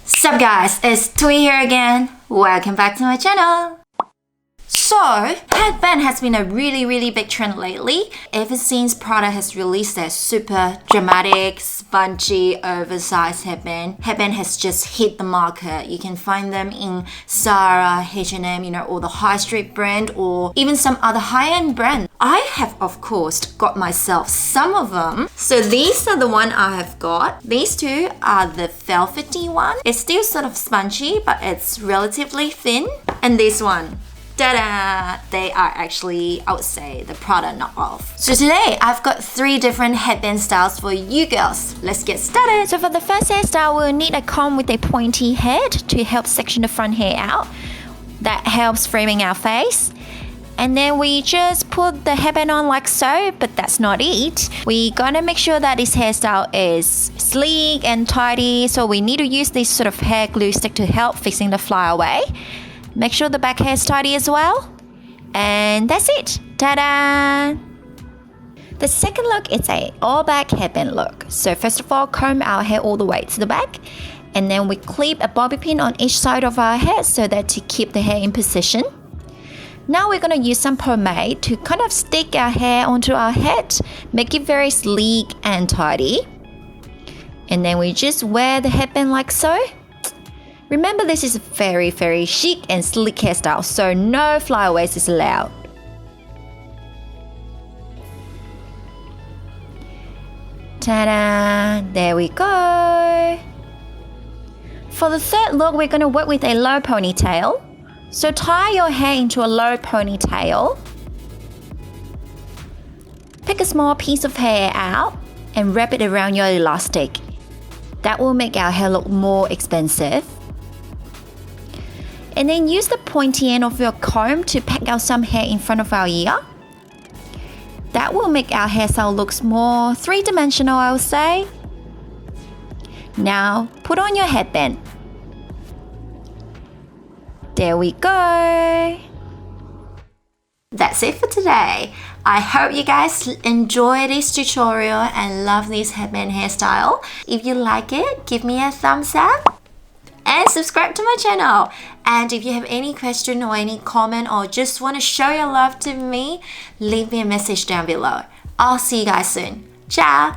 Sup guys, it's TWEE here again. Welcome back to my channel. So, headband has been a really big trend lately ever since Prada has released their super dramatic, spongy, oversized headband. Headband has just hit the market. You can find them in Zara, H&M, all the high street brand or even some other high-end brand. I have of course got myself some of them. So these are the one I have got. These two are the velvety one. It's still sort of spongy but it's relatively thin. And this one. Ta-da! They are actually, I would say, the Prada knockoff. So today, I've got 3 different headband styles for you girls. Let's get started. So for the first hairstyle, we'll need a comb with a pointy head to help section the front hair out. That helps framing our face. And then we just put the headband on like so, but that's not it. We gotta make sure that this hairstyle is sleek and tidy. So we need to use this sort of hair glue stick to help fixing the flyaway. Make sure the back hair is tidy as well. And that's it. Ta-da! The second look is a all-back headband look. So first of all, comb our hair all the way to the back. And then we clip a bobby pin on each side of our head so that to keep the hair in position. Now we're going to use some pomade to kind of stick our hair onto our head. Make it very sleek and tidy. And then we just wear the headband like so. Remember, this is a very chic and sleek hairstyle, so no flyaways is allowed. Ta-da! There we go! For the third look, we're going to work with a low ponytail. So tie your hair into a low ponytail. Pick a small piece of hair out and wrap it around your elastic. That will make our hair look more expensive. And then use the pointy end of your comb to pack out some hair in front of our ear. That will make our hairstyle look more three-dimensional, I would say. Now, put on your headband. There we go. That's it for today. I hope you guys enjoy this tutorial and love this headband hairstyle. If you like it, give me a thumbs up. And subscribe to my channel. And if you have any question or any comment or just want to show your love to me, leave me a message down below. I'll see you guys soon. Ciao!